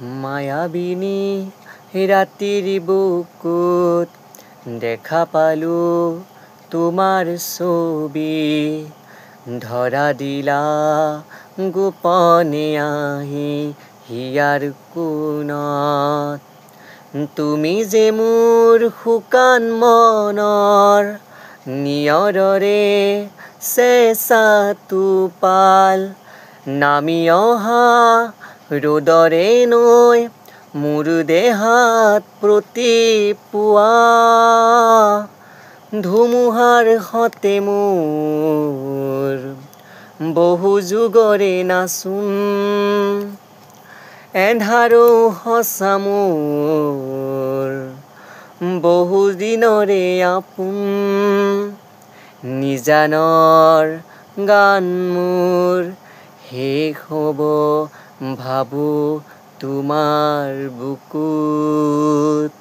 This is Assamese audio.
মায়াবিনী ৰাতিৰ বুকুত দেখা পালো তোমাৰ ছবি ধৰা দিলা গোপনে আহি হিয়াৰ কোণত তুমি যে মোৰ শুকান মনৰ নিয়ৰৰে চেঁচা টোপাল নামি অহা ৰ'দৰে নৈ মোৰ দেহাত প্ৰতিপুৱা ধুমুহাৰ সতে মোৰ বহু যুগৰে নাচোন এন্ধাৰো সঁচা মোৰ বহু দিনৰে আপোন নিজানৰ গান মোৰ শেষ হ'ব ভাবো তোমাৰ বুকুত